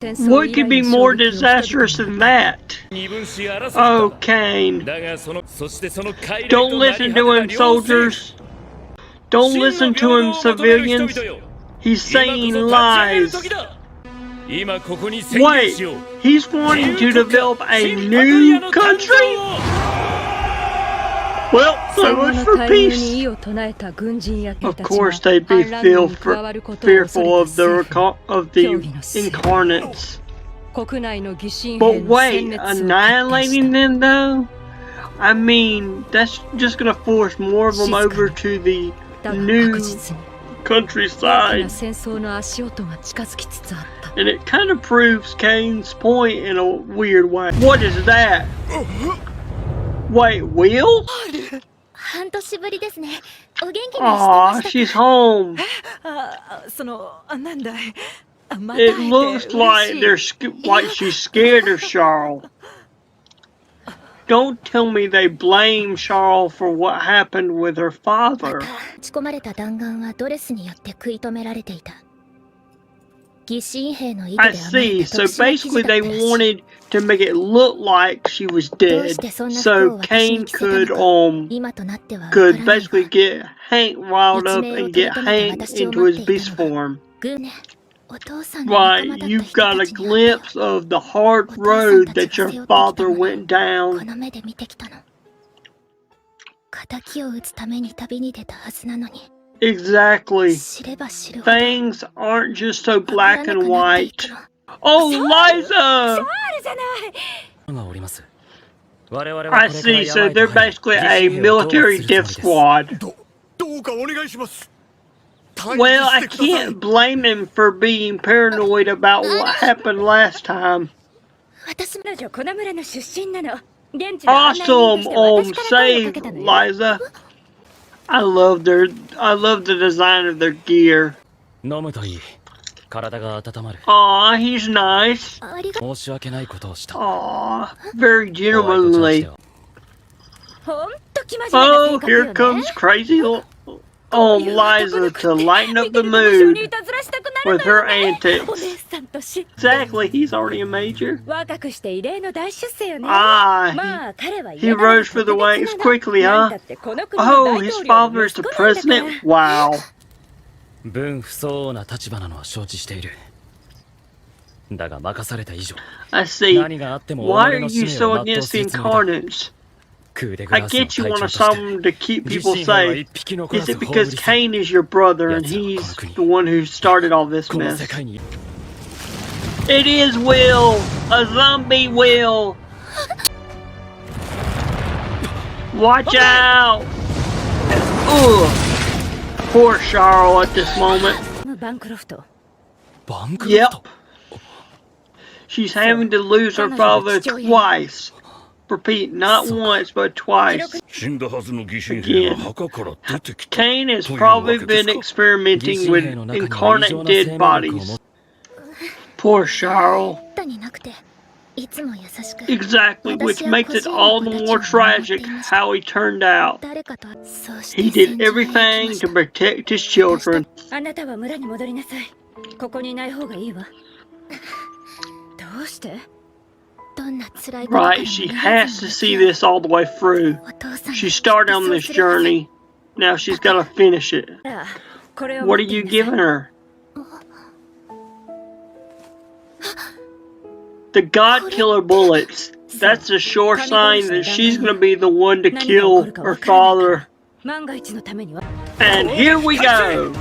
What could be more disastrous than that? Oh, Kane. Don't listen to him, soldiers. Don't listen to him, civilians. He's saying lies. Wait, he's wanting to develop a new country? Well, so much for peace. Of course they'd be fearful of the incarnates. But wait, annihilating them though? I mean, that's just gonna force more of them over to the new countryside. And it kind of proves Kane's point in a weird way. What is that? Wait, Will? Aw, she's home. It looks like she's scared of Charles. Don't tell me they blame Charles for what happened with her father. I see, so basically they wanted to make it look like she was dead, so Kane could basically get Hank riled up and get Hank into his beast form. Right, you've got a glimpse of the hard road that your father went down. Exactly. Things aren't just so black and white. Oh, Liza! I see, so they're basically a military death squad. Well, I can't blame him for being paranoid about what happened last time. Awesome, save, Liza. I love the design of their gear. Aw, he's nice. Aw, very gentlemanly. Oh, here comes crazy Liza to lighten up the mood with her antics. Exactly, he's already a major. Ah, he rose for the ranks quickly, huh? Oh, his father is the president? Wow. I see. Why are you so against the incarnates? I get you want something to keep people safe. Is it because Kane is your brother and he's the one who started all this mess? It is Will! A zombie Will! Watch out! Ugh! Poor Charles at this moment. Yep. She's having to lose her father twice. Repeat, not once, but twice. Again. Kane has probably been experimenting with incarnate dead bodies. Poor Charles. Exactly, which makes it all the more tragic how he turned out. He did everything to protect his children. Right, she has to see this all the way through. She started on this journey. Now she's got to finish it. What are you giving her? The God Killer bullets. That's a sure sign that she's going to be the one to kill her father. And here we go.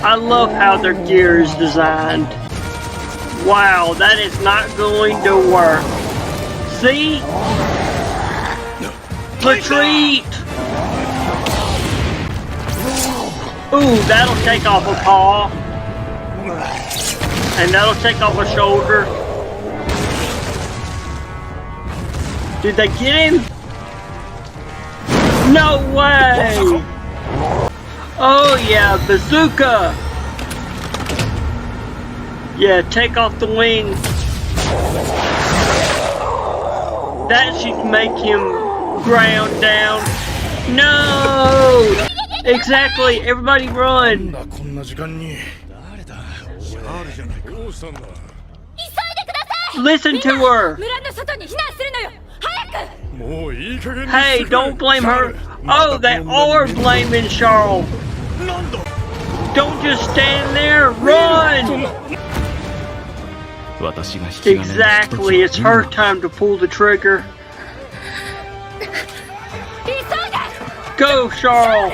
I love how their gear is designed. Wow, that is not going to work. See? Retreat! Ooh, that'll take off a paw. And that'll take off a shoulder. Did they get him? No way! Oh yeah, bazooka! Yeah, take off the wing. That should make him ground down. No! Exactly, everybody run! Listen to her! Hey, don't blame her! Oh, they are blaming Charles! Don't just stand there, run! Exactly, it's her time to pull the trigger. Go, Charles!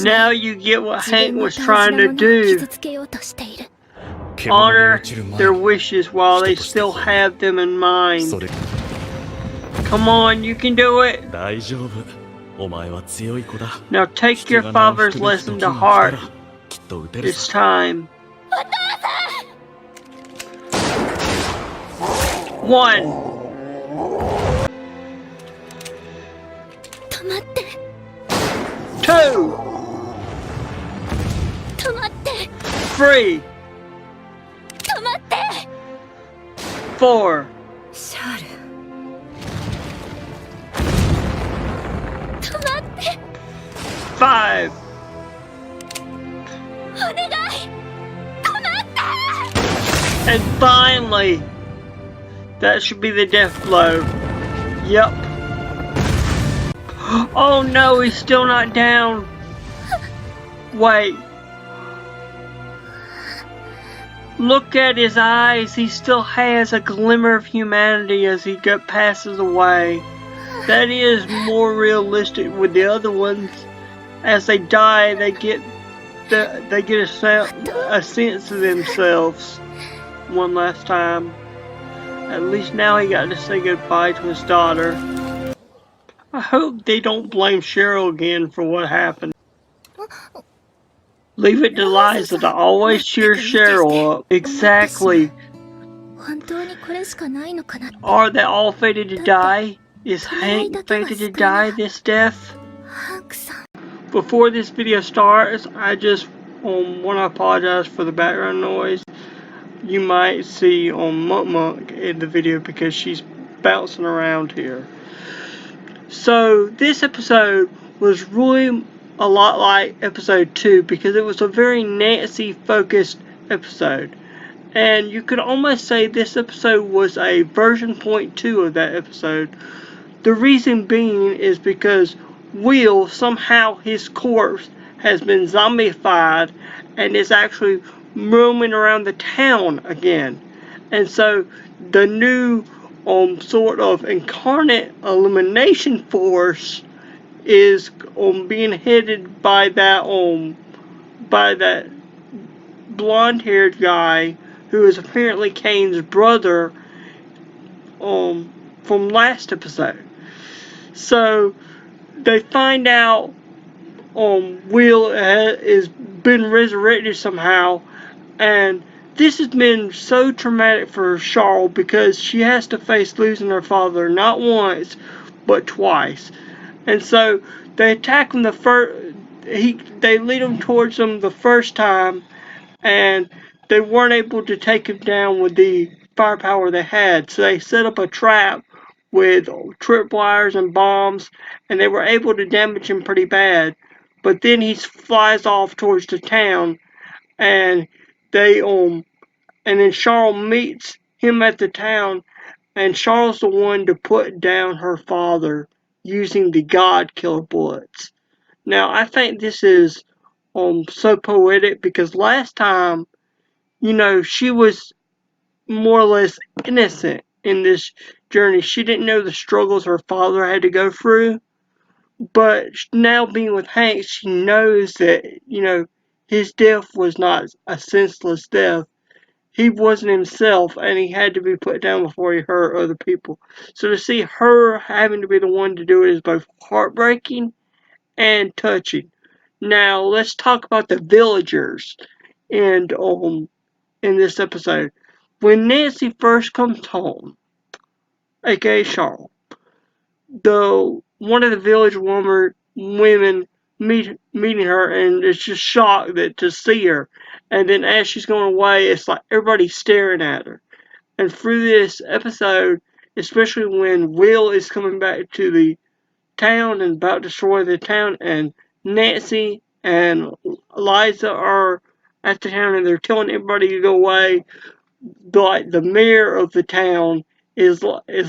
Now you get what Hank was trying to do. Honor their wishes while they still have them in mind. Come on, you can do it! Now take your father's lesson to heart. It's time. 1. 2. 3. 4. 5. And finally, that should be the death blow. Yep. Oh no, he's still not down. Wait. Look at his eyes. He still has a glimmer of humanity as he passes away. That is more realistic with the other ones. As they die, they get a sense of themselves one last time. At least now he got to say goodbye to his daughter. I hope they don't blame Cheryl again for what happened. Leave it to Liza to always cheer Cheryl up. Exactly. Are they all fated to die? Is Hank fated to die this death? Before this video starts, I just want to apologize for the background noise. You might see Monk in the video because she's bouncing around here. So this episode was really a lot like episode 2 because it was a very Nancy focused episode. And you could almost say this episode was a version 0.2 of that episode. The reason being is because Will, somehow his corpse has been zombified and is actually roaming around the town again. And so the new sort of incarnate elimination force is being headed by that blonde-haired guy who is apparently Kane's brother from last episode. So they find out Will is been resurrected somehow, and this has been so traumatic for Charles because she has to face losing her father not once but twice. And so they attack him they lead him towards him the first time, and they weren't able to take him down with the firepower they had. So they set up a trap with tripwires and bombs, and they were able to damage him pretty bad. But then he flies off towards the town, and and then Charles meets him at the town, and Charles the one to put down her father using the God Killer bullets. Now I think this is so poetic because last time, she was more or less innocent in this journey. She didn't know the struggles her father had to go through. But now being with Hank, she knows that, his death was not a senseless death. He wasn't himself, and he had to be put down before he hurt other people. So to see her having to be the one to do it is both heartbreaking and touching. Now, let's talk about the villagers in this episode. When Nancy first comes home, aka Charles, one of the village women meeting her and is just shocked to see her. And then as she's going away, it's like everybody's staring at her. And through this episode, especially when Will is coming back to the town and about to destroy the town, and Nancy and Eliza are at the town and they're telling everybody to go away. Like the mayor of the town is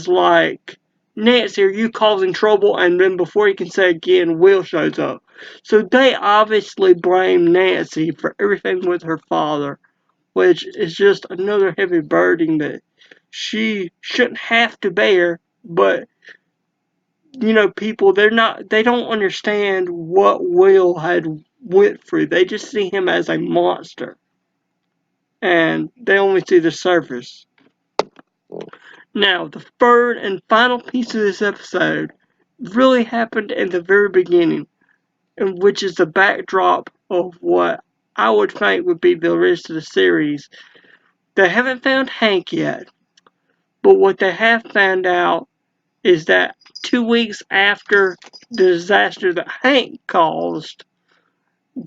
like, Nancy, are you causing trouble? And then before he can say again, Will shows up. So they obviously blame Nancy for everything with her father, which is just another heavy burden that she shouldn't have to bear. But people, they don't understand what Will had went through. They just see him as a monster, and they only see the surface. Now, the third and final piece of this episode really happened in the very beginning, which is the backdrop of what I would think would be the rest of the series. They haven't found Hank yet, but what they have found out is that 2 weeks after the disaster that Hank caused,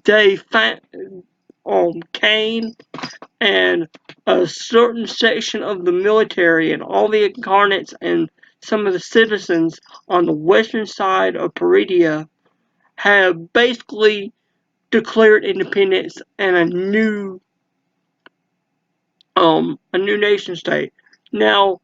they found Kane and a certain section of the military and all the incarnates and some of the citizens on the western side of Peridia have basically declared independence and a new nation state. Now,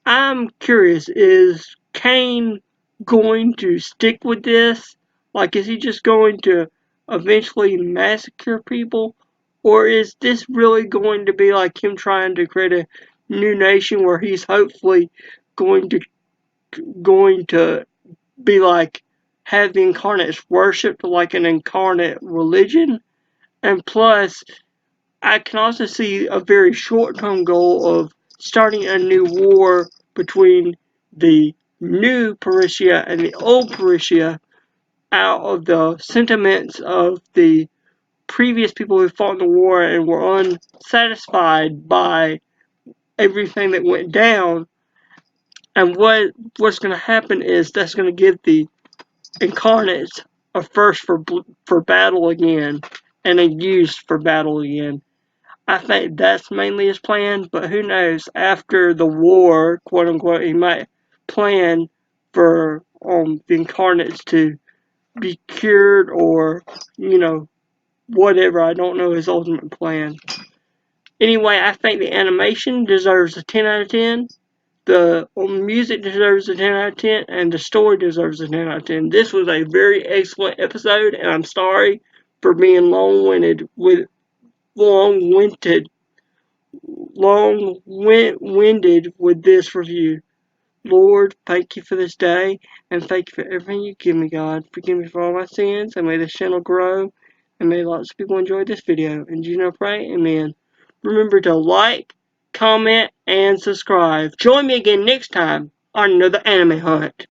I'm curious, is Kane going to stick with this? Like, is he just going to eventually massacre people? Or is this really going to be like him trying to create a new nation where he's hopefully going to be like, have the incarnates worshipped like an incarnate religion? And plus, I can also see a very short-term goal of starting a new war between the new Parisia and the old Parisia out of the sentiments of the previous people who fought in the war and were unsatisfied by everything that went down. And what's going to happen is that's going to give the incarnates a first for battle again and a use for battle again. I think that's mainly his plan, but who knows? After the war, quote unquote, he might plan for the incarnates to be cured or, whatever. I don't know his ultimate plan. Anyway, I think the animation deserves a 10 out of 10. The music deserves a 10 out of 10, and the story deserves a 10 out of 10. This was a very excellent episode, and I'm sorry for being long-winded with this review. Lord, thank you for this day, and thank you for everything you give me, God. Forgive me for all my sins, and may this channel grow, and may lots of people enjoy this video. In Jesus' name I pray, amen. Remember to like, comment, and subscribe. Join me again next time on another anime hunt.